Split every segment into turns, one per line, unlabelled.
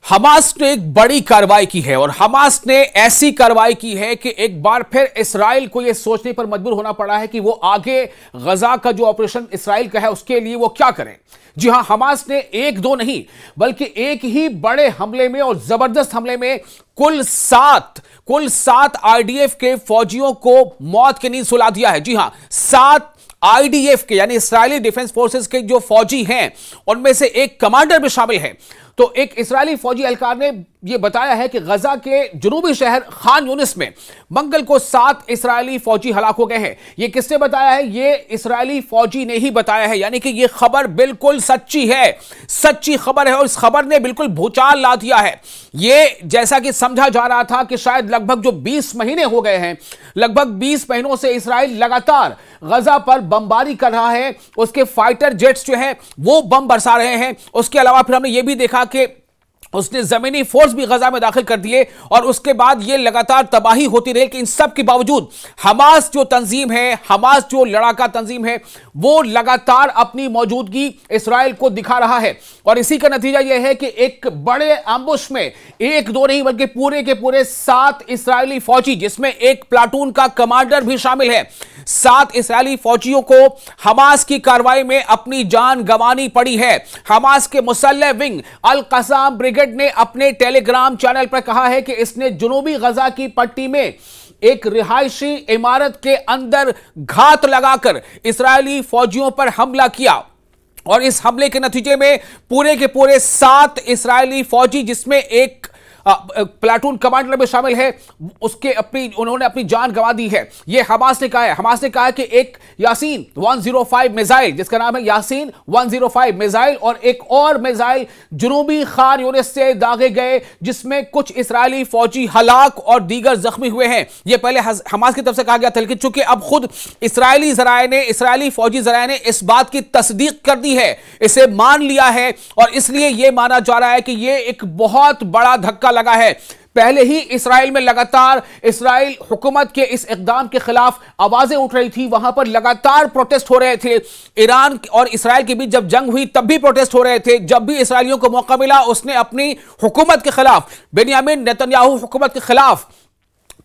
Hamas ने एक बड़ी कार्रवाई की है और हमास ने ऐसी कार्रवाई की है कि एक बार फिर इस्राइल को यह सोचने पर मजबूर होना पड़ा है कि वो आगे गजा का जो ऑपरेशन इस्राइल का है उसके लिए वो क्या करें। जी हां, हमास ने एक दो नहीं बल्कि एक ही बड़े हमले में और जबरदस्त हमले में कुल सात आईडीएफ के फौजियों को मौत की नींद सुला दिया है। जी हां, 7 आईडीएफ के यानी इस्राइली डिफेंस फोर्सेस के जो फौजी हैं उनमें से एक कमांडर भी शामिल है। तो एक इस्राइली फौजी एहलकार ने यह बताया है कि गजा के जुनूबी शहर खान यूनिस में मंगल को 7 इस्राइली फौजी हलाक हो गए हैं। यह किसने बताया है? यह इस्राइली फौजी ने ही बताया है, यानी कि यह खबर बिल्कुल सच्ची है, सच्ची खबर है और इस खबर ने बिल्कुल भूचाल ला दिया है। यह जैसा कि समझा जा रहा था कि शायद लगभग जो 20 महीने हो गए हैं, लगभग 20 महीनों से इस्राइल लगातार गजा पर बमबारी कर रहा है, उसके फाइटर जेट्स जो हैं वो बम बरसा रहे हैं। उसके अलावा फिर हमने ये भी देखा कि उसने जमीनी फोर्स भी गजा में दाखिल कर दिए और उसके बाद ये लगातार तबाही होती रही। कि इन सब के बावजूद हमास जो तंजीम है, हमास जो लड़ाका तंजीम है, वो लगातार अपनी मौजूदगी इस्राइल को दिखा रहा है और इसी का नतीजा यह है कि एक बड़े एम्बुश में एक दो नहीं बल्कि पूरे के पूरे 7 इस्राइली फौजी, जिसमें एक प्लाटून का कमांडर भी शामिल है, 7 इस्राइली फौजियों को हमास की कार्रवाई में अपनी जान गंवानी पड़ी है। हमास के मुसल्लह विंग अल कसाम ब्रिगेड ने अपने टेलीग्राम चैनल पर कहा है कि इसने जुनूबी गजा की पट्टी में एक रिहायशी इमारत के अंदर घात लगाकर इस्राइली फौजियों पर हमला किया और इस हमले के नतीजे में पूरे के पूरे 7 इस्राइली फौजी, जिसमें एक प्लाटून कमांडर में शामिल है, उन्होंने अपनी जान गंवा दी है। यह हमास ने कहा है। हमास ने कहा है कि एक यासीन 105 मिसाइल, जिसका नाम है यासीन 105 मिसाइल, और एक और मिसाइल जुनूबी खान यूनिस से दागे गए, जिसमें कुछ इस्राइली फौजी हलाक और दीगर जख्मी हुए हैं। यह पहले हमास की तरफ से कहा गया था, लेकिन चूंकि अब खुद इस्राइली फौजी जराये ने इस बात की तस्दीक कर दी है, इसे मान लिया है और इसलिए यह माना जा रहा है कि यह एक बहुत बड़ा धक्का लगा है। पहले ही इस्राइल में लगातार इस्राइल हुकूमत के इस इक़दाम के खिलाफ आवाजें उठ रही थी, वहां पर लगातार प्रोटेस्ट हो रहे थे। ईरान और इस्राइल के बीच जब जंग हुई तब भी प्रोटेस्ट हो रहे थे। जब भी इस्राइलियों को मौका मिला उसने अपनी हुकूमत के खिलाफ, बेनियामिन नेतन्याहू हुकूमत के खिलाफ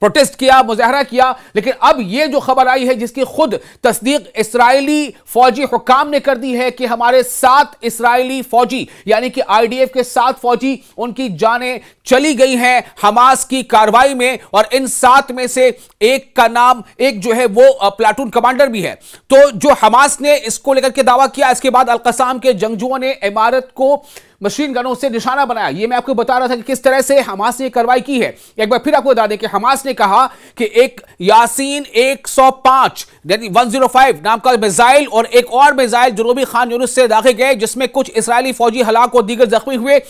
प्रोटेस्ट किया, मुजाहरा किया। लेकिन अब यह जो खबर आई है, जिसकी खुद तस्दीक इस्राइली फौजी हुकाम ने कर दी है कि हमारे 7 इस्राइली फौजी यानी कि आईडीएफ के 7 फौजी, उनकी जानें चली गई हैं हमास की कार्रवाई में और इन 7 में से एक का नाम, एक जो है वो प्लाटून कमांडर भी है। तो जो हमास ने इसको लेकर के दावा किया, इसके बाद अल कसाम के जंगजुओं ने इमारत को मशीन गनों से निशाना बनाया। ये मैं आपको बता रहा था कि किस तरह से हमास ने कार्रवाई की है। एक बार फिर आपको बता दें कि हमास ने कहा कि एक यासीन 105 यानी 105 नाम का मिसाइल और एक और मिसाइल जुनूबी खान यूनिस से दागे गए, जिसमें कुछ इस्राइली फौजी हलाक और दीगर जख्मी हुए।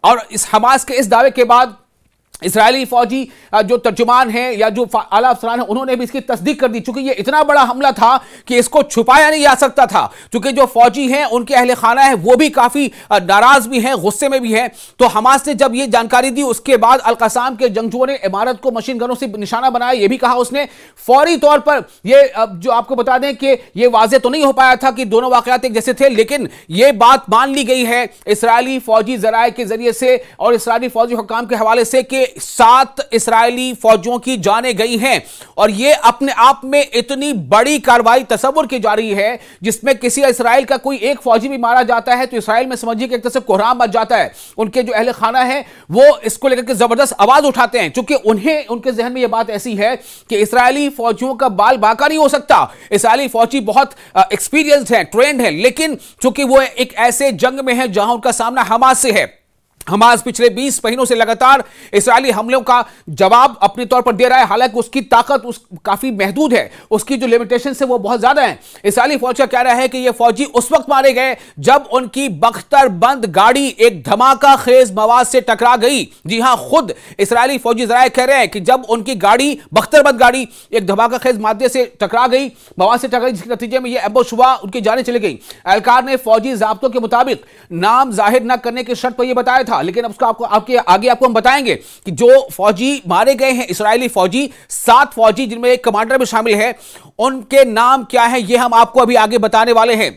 और इस हमास के इस दावे के बाद इस्राइली फौजी जो तर्जुमान हैं या जो आला अफसरान हैं, उन्होंने भी इसकी तस्दीक कर दी। चूंकि ये इतना बड़ा हमला था कि इसको छुपाया नहीं जा सकता था। चूंकि जो फौजी हैं उनके अहले खाना है वो भी काफी नाराज भी हैं, गुस्से में भी हैं। तो हमास ने जब ये जानकारी दी उसके बाद अल कसाम के जंगजुओं ने इमारत को मशीन गनों से निशाना बनाया। ये भी कहा उसने फौरी तौर पर, ये जो आपको बता दें कि ये वाजे तो नहीं हो पाया था कि दोनों वाकयात एक जैसे थे, लेकिन ये बात मान ली गई है इस्राइली फौजी जराये के जरिए से और इस्राइली फौजी हुकाम के हवाले से कि 7 इस्राइली फौजियों की जानें गई हैं। और यह अपने आप में इतनी बड़ी कार्रवाई तस्वुर की जा रही है, जिसमें किसी इस्राइल का कोई एक फौजी भी मारा जाता है तो इस्राइल में समझिए कि एक तरह से कोहराम मच जाता है। उनके जो अहले खाना है वो इसको लेकर के जबरदस्त आवाज उठाते हैं, क्योंकि उन्हें उनके जहन में यह बात ऐसी है कि इस्राइली फौजियों का बाल बाका नहीं हो सकता। इस्राइली फौजी बहुत एक्सपीरियंस्ड हैं, ट्रेंड हैं, लेकिन चूंकि वो एक ऐसे जंग में है जहां उनका सामना हमास से है। हमास पिछले 20 महीनों से लगातार इस्राइली हमलों का जवाब अपने तौर पर दे रहा है। हालांकि उसकी ताकत काफी महदूद है, उसकी जो लिमिटेशन है वो बहुत ज्यादा है। इस्राइली फौज का कह रहा है कि ये फौजी उस वक्त मारे गए जब उनकी बख्तरबंद गाड़ी एक धमाका खेज मवाद से टकरा गई। जी हां, खुद इस्राइली फौजी जराये कह रहे हैं कि जब उनकी गाड़ी, बख्तरबंद गाड़ी, एक धमाका खेज मादे से टकरा गई, मवाद से टकराई, जिसके नतीजे में यह एम्बुश हुआ, उनकी जानें चली गई। एहलकार ने फौजी ज़ाब्तों के मुताबिक नाम जाहिर न करने की शर्त पर यह बताया था, लेकिन अब उसको आगे आपको हम बताएंगे कि जो फौजी मारे गए हैं इस्राइली फौजी, 7 फौजी जिनमें एक कमांडर भी शामिल है, उनके नाम क्या है ये हम आपको अभी आगे बताने वाले हैं।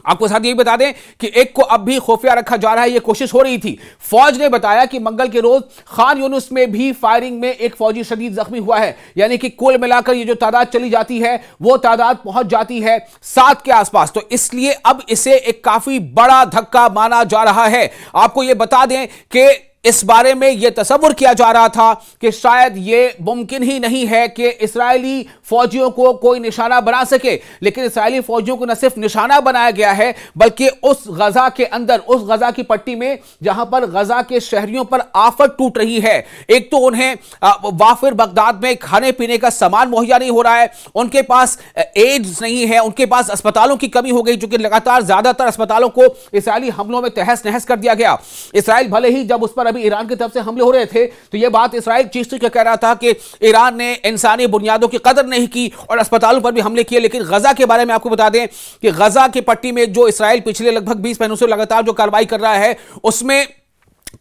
आपको साथ यही बता दें कि एक को अब भी खुफिया रखा जा रहा है, यह कोशिश हो रही थी। फौज ने बताया कि मंगल के रोज खान यूनुस में भी फायरिंग में एक फौजी शदीद जख्मी हुआ है, यानी कि कुल मिलाकर ये जो तादाद चली जाती है वो तादाद पहुंच जाती है 7 के आसपास। तो इसलिए अब इसे एक काफी बड़ा धक्का माना जा रहा है। आपको यह बता दें कि इस बारे में यह तसव्वुर किया जा रहा था कि शायद यह मुमकिन ही नहीं है कि इस्राएली फौजियों को कोई निशाना बना सके, लेकिन इस्राएली फौजियों को न सिर्फ निशाना बनाया गया है बल्कि उस गजा के अंदर, उस गजा की पट्टी में जहां पर गजा के शहरियों पर आफत टूट रही है। एक तो उन्हें वाफिर बगदाद में खाने पीने का सामान मुहैया नहीं हो रहा है, उनके पास एड्स नहीं है, उनके पास अस्पतालों की कमी हो गई, जो कि लगातार ज्यादातर अस्पतालों को इस्राएली हमलों में तहस नहस कर दिया गया। इस्राएल भले ही जब उस पर अभी ईरान की तरफ से हमले हो रहे थे तो यह बात इस्राएल चीख चीख कर कह रहा था कि ईरान ने इंसानी बुनियादों की कदर नहीं की और अस्पतालों पर भी हमले किए, लेकिन गजा के बारे में आपको बता दें कि गजा की पट्टी में जो इस्राएल पिछले लगभग 20 महीनों से लगातार जो कार्रवाई कर रहा है उसमें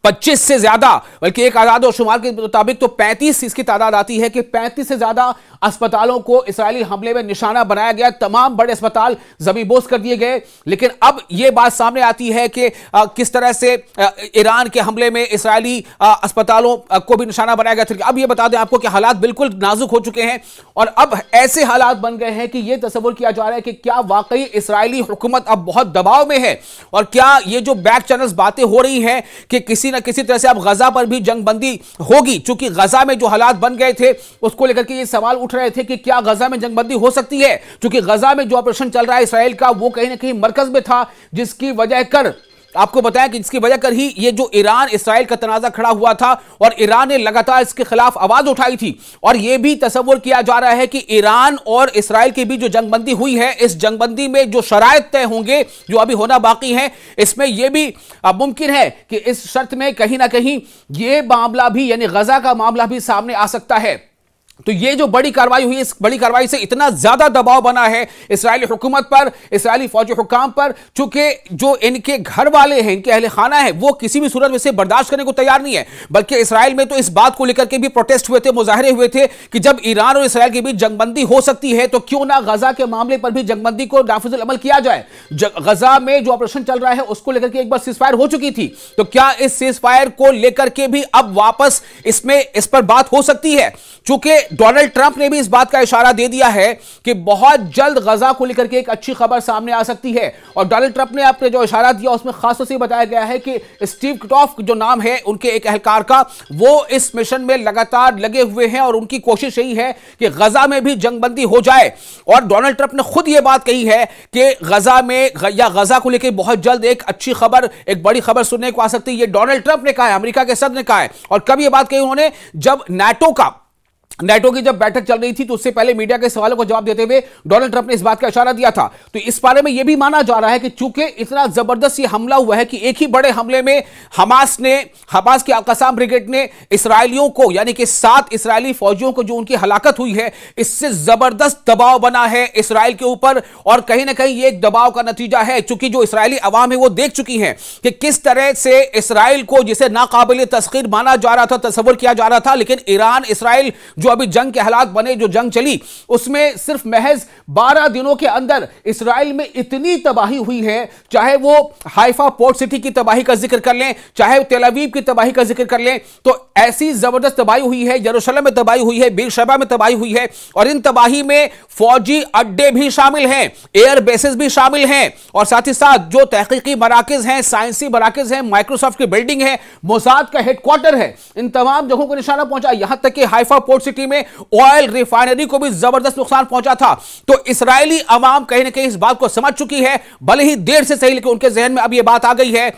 25 से ज्यादा, बल्कि एक आजाद और शुमार के मुताबिक तो 35 इसकी तादाद आती है कि 35 से ज्यादा अस्पतालों को इस्राएली हमले में निशाना बनाया गया। तमाम बड़े अस्पताल जमींबोस कर दिए गए। लेकिन अब यह बात सामने आती है कि किस तरह से ईरान के हमले में इस्राएली अस्पतालों को भी निशाना बनाया गया था। अब यह बता दें आपको कि हालात बिल्कुल नाजुक हो चुके हैं और अब ऐसे हालात बन गए हैं कि यह तस्वुर किया जा रहा है कि क्या वाकई इस्राएली हुकूमत अब बहुत दबाव में है और क्या ये जो बैक चैनल्स बातें हो रही हैं कि किसी न किसी तरह से अब गजा पर भी जंगबंदी होगी। चूंकि गजा में जो हालात बन गए थे उसको लेकर के ये सवाल उठ रहे थे कि क्या गजा में जंगबंदी हो सकती है, क्योंकि गजा में जो ऑपरेशन चल रहा है इसराइल का वो कहीं ना कहीं मरकज में था, जिसकी वजह कर आपको बताया कि जिसकी वजह कर ही ये जो ईरान इसराइल का तनाजा खड़ा हुआ था और ईरान ने लगातार इसके खिलाफ आवाज उठाई थी। और यह भी तस्वुर किया जा रहा है कि ईरान और इसराइल के बीच जो जंगबंदी हुई है, इस जंगबंदी में जो शराइत तय होंगे जो अभी होना बाकी है, इसमें यह भी मुमकिन है कि इस शर्त में कहीं ना कहीं यह मामला भी, यानी गजा का मामला भी सामने आ सकता है। तो ये जो बड़ी कार्रवाई हुई, इस बड़ी कार्रवाई से इतना ज्यादा दबाव बना है इस्राएली हुकूमत पर, इस्राएली फौजी हुक्काम पर, चूंकि जो इनके घर वाले हैं, इनके अहले खाना है, वो किसी भी सूरत में से बर्दाश्त करने को तैयार नहीं है। बल्कि इस्राएल में तो इस बात को लेकर के भी प्रोटेस्ट हुए थे, मुजाहरे हुए थे कि जब ईरान और इस्राएल के बीच जंगबंदी हो सकती है तो क्यों ना गजा के मामले पर भी जंगबंदी को नाफिजुल अमल किया जाए। गजा में जो ऑपरेशन चल रहा है उसको लेकर के एक बार सीजफायर हो चुकी थी, तो क्या इस सीजफायर को लेकर के भी अब वापस इस पर बात हो सकती है? चूंकि डोनाल्ड ट्रंप ने भी इस बात का इशारा दे दिया है कि बहुत जल्द गजा को लेकर के एक अच्छी खबर सामने आ सकती है। और डोनाल्ड ट्रंप ने अपने जो इशारा दिया उसमें खास तौर से बताया गया है कि स्टीव किटॉफ जो नाम है उनके एक एहलकार का, वो इस मिशन में लगातार लगे हुए हैं और उनकी कोशिश यही है कि गजा में भी जंगबंदी हो जाए। और डोनाल्ड ट्रंप ने खुद यह बात कही है कि गजा में या गजा को लेकर बहुत जल्द एक अच्छी खबर, एक बड़ी खबर सुनने को आ सकती है। ये डोनाल्ड ट्रंप ने कहा है, अमेरिका के सदर ने कहा है। और कब यह बात कही उन्होंने? जब नाटो की जब बैठक चल रही थी तो उससे पहले मीडिया के सवालों को जवाब देते हुए डोनाल्ड ट्रंप ने इस बात का इशारा दिया था। तो इस बारे में यह भी माना जा रहा है कि चूंकि इतना जबरदस्त ये हमला हुआ है कि एक ही बड़े हमले में हमास की अल-कसाम ब्रिगेड ने इसराइलियों को, यानी कि 7 इसराइली फौजियों को जो उनकी हलाकत हुई है, इससे जबरदस्त दबाव बना है इसराइल के ऊपर। और कहीं ना कहीं ये एक दबाव का नतीजा है, चूंकि जो इसराइली अवाम है वो देख चुकी है कि किस तरह से इसराइल को, जिसे नाकाबिल तस्खीर माना जा रहा था, तस्वुर किया जा रहा था, लेकिन ईरान इसराइल जो अभी जंग के हालात बने, जो जंग चली, उसमें सिर्फ महज 12 दिनों के अंदर इसराइल में इतनी तबाही हुई है। चाहे वो हाइफा पोर्ट सिटी की तबाही का जिक्र कर लें, चाहे तेल अवीव की तबाही का जिक्र कर लें, तो ऐसी जबरदस्त तबाही हुई है। यरूशलेम में तबाही हुई है, बेरशेबा में तबाही हुई है। और इन तबाही में फौजी अड्डे भी शामिल हैं, एयर बेसेस भी शामिल हैं, और साथ ही साथ जो तहकीकी मराकज हैं, साइंसी मराकज हैं, माइक्रोसॉफ्ट की बिल्डिंग है, मोसाद का हेडक्वार्टर है, इन तमाम जगहों को निशाना पहुंचा। यहां तक कि हाइफा पोर्ट सिटी में ऑयल रिफाइनरी को भी जबरदस्त नुकसान पहुंचा था। तो इस्राएली अवाम कहीं ना कहीं इस बात को समझ चुकी है, भले ही देर से सही, लेकिन उनके जहन में अब यह बात आ गई है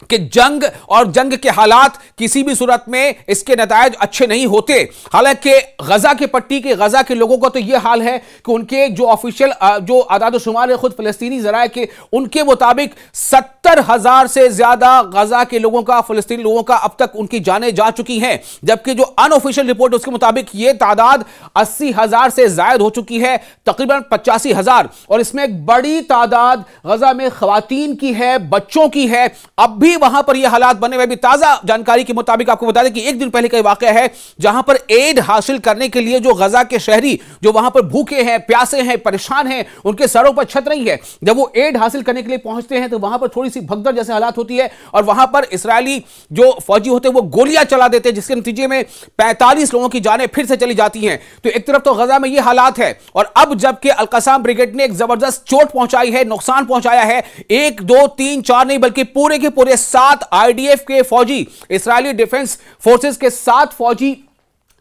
कि जंग और जंग के हालात किसी भी सूरत में इसके नतायज अच्छे नहीं होते। हालांकि गजा की पट्टी के, गजा के लोगों का तो यह हाल है कि उनके जो ऑफिशियल जो आदाद शुमार है खुद फलस्तीनी जराए के, उनके मुताबिक 70,000 से ज्यादा गजा के लोगों का, फलस्तीनी लोगों का अब तक उनकी जानें जा चुकी हैं। जबकि जो अनऑफिशियल रिपोर्ट उसके मुताबिक यह तादाद 80,000 से ज्यादा हो चुकी है, तकरीबन 85,000। और इसमें एक बड़ी तादाद गजा में खवातीन की है, बच्चों की है। अब भी भी वहां पर यह हालात बने हुए। भी ताजा जानकारी के मुताबिक आपको बता दें कि एक दिन पहले का वाकया है जहां पर एड हासिल करने के लिए जो गजा के शहरी जो वहां पर भूखे हैं, प्यासे हैं, परेशान हैं, उनके सरों पर छत नहीं है, जब वो एड हासिल करने के लिए पहुंचते हैं तो वहां पर थोड़ी सी भगदड़ जैसे हालात होती है और वहां पर इस्राएली जो फौजी होते हैं वो गोलियां चला देते हैं, जिसके नतीजे में 45 लोगों की जानें फिर से चली जाती हैं। तो एक तरफ तो गजा में ये हालात है और अब जबकि अल-कसाम ब्रिगेड ने एक जबरदस्त चोट पहुंचाई है, नुकसान पहुंचाया है, 1 2 3 4 नहीं बल्कि पूरे के पूरे 7 आईडीएफ के फौजी, इस्राएली डिफेंस फोर्सेस के 7 फौजी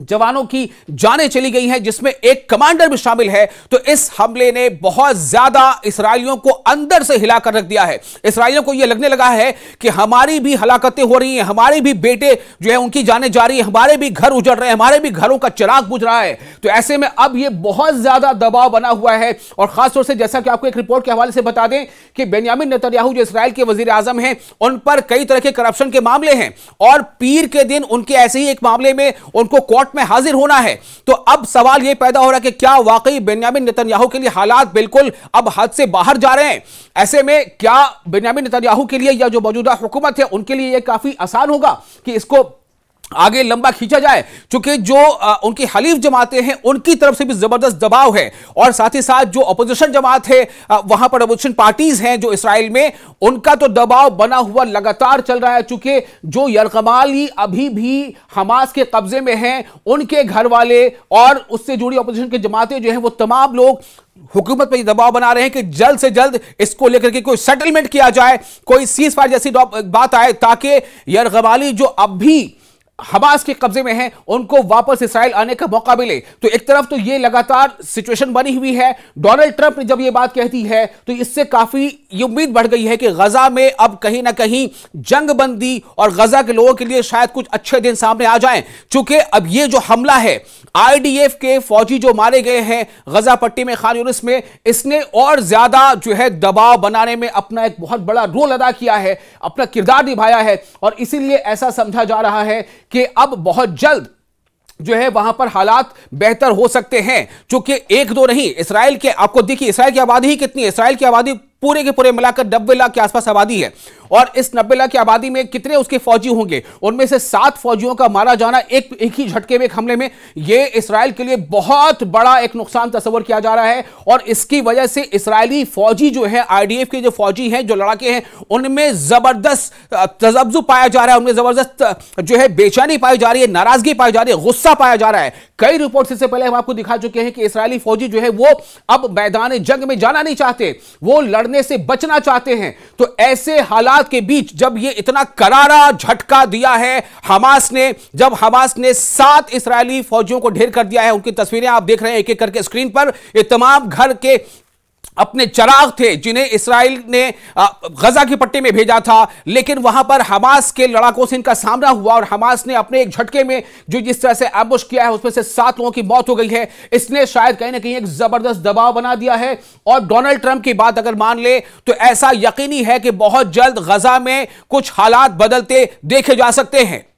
जवानों की जानें चली गई हैं, जिसमें एक कमांडर भी शामिल है। तो इस हमले ने बहुत ज्यादा इस्राएलियों को अंदर से हिलाकर रख दिया है। इस्राएलियों को यह लगने लगा है कि हमारी भी हलाकतें हो रही हैं, हमारे भी बेटे जो है उनकी जानें जा रही है, हमारे भी घर उजड़ रहे हैं, हमारे भी घरों का चिराग बुझ रहा है। तो ऐसे में अब यह बहुत ज्यादा दबाव बना हुआ है और खासतौर से जैसा कि आपको एक रिपोर्ट के हवाले से बता दें कि बेंयामिन नेतन्याहू जो इस्राएल के वजीर आजम हैं, उन पर कई तरह के करप्शन के मामले हैं और पीर के दिन उनके ऐसे ही एक मामले में उनको कोर्ट में हाजिर होना है। तो अब सवाल यह पैदा हो रहा है कि क्या वाकई बेंयामिन नेतन्याहू के लिए हालात बिल्कुल अब हद से बाहर जा रहे हैं? ऐसे में क्या बेंयामिन नेतन्याहू के लिए या जो मौजूदा हुकूमत है उनके लिए यह काफी आसान होगा कि इसको आगे लंबा खींचा जाए? क्योंकि जो उनकी हलीफ जमातें हैं उनकी तरफ से भी जबरदस्त दबाव है और साथ ही साथ जो अपोजिशन जमात है वहां पर अपोजिशन पार्टीज हैं जो इस्राएल में, उनका तो दबाव बना हुआ लगातार चल रहा है। चूंकि जो यरगमाली अभी भी हमास के कब्जे में हैं, उनके घर वाले और उससे जुड़ी अपोजिशन की जमातें जो हैं वो तमाम लोग हुकूमत पर दबाव बना रहे हैं कि जल्द से जल्द इसको लेकर के कोई सेटलमेंट किया जाए, कोई सीज फायर जैसी बात आए ताकि यरगमाली जो अब भी हमास के कब्जे में है उनको वापस इस्राएल आने का मौका मिले। तो एक तरफ तो ये लगातार सिचुएशन बनी हुई है। डोनाल्ड ट्रंप ने जब ये बात कहती है तो इससे काफी ये उम्मीद बढ़ गई है कि गजा में अब कहीं ना कहीं जंगबंदी और गजा के लोगों के लिए शायद कुछ अच्छे दिन सामने आ जाएं। चूंकि अब ये जो हमला है आईडीएफ के फौजी जो मारे गए हैं गजा पट्टी में, खान यूनिस में, इसने और ज्यादा जो है दबाव बनाने में अपना एक बहुत बड़ा रोल अदा किया है, अपना किरदार निभाया है और इसीलिए ऐसा समझा जा रहा है कि अब बहुत जल्द जो है वहां पर हालात बेहतर हो सकते हैं। क्योंकि 1 2 नहीं, इस्राएल के आपको देखिए इस्राएल की आबादी ही कितनी है, इस्राएल की आबादी पूरे के पूरे मिलाकर 90 लाख के आसपास आबादी है और इस 90 लाख की आबादी में कितने उसके फौजी होंगे? उनमें से 7 फौजियों का मारा जाना एक ही झटके में, एक हमले में, यह इस्राएल के लिए बहुत बड़ा एक नुकसान तस्वर किया जा रहा है और इसकी वजह से इस्राएली फौजी जो है, आईडीएफ के जो फौजी हैं, जो लड़ाके हैं, उनमें जबरदस्त तजब्जुब पाया जा रहा है, उनमें जबरदस्त जो है बेचैनी पाई जा रही है, नाराजगी पाई जा रही है, गुस्सा पाया जा रहा है। कई रिपोर्ट इससे पहले हम आपको दिखा चुके हैं कि इस्राएली फौजी जो है वो अब मैदान जंग में जाना नहीं चाहते, वो लड़ने से बचना चाहते हैं। तो ऐसे हालात के बीच जब ये इतना करारा झटका दिया है हमास ने, जब हमास ने 7 इस्राएली फौजियों को ढेर कर दिया है, उनकी तस्वीरें आप देख रहे हैं एक एक करके स्क्रीन पर, ये तमाम घर के अपने चिराग थे जिन्हें इस्राएल ने गजा की पट्टी में भेजा था, लेकिन वहां पर हमास के लड़ाकों से इनका सामना हुआ और हमास ने अपने एक झटके में जो जिस तरह से एम्बुश किया है उसमें से 7 लोगों की मौत हो गई है। इसने शायद कहीं ना कहीं एक जबरदस्त दबाव बना दिया है और डोनाल्ड ट्रंप की बात अगर मान ले तो ऐसा यकीनी है कि बहुत जल्द गजा में कुछ हालात बदलते देखे जा सकते हैं।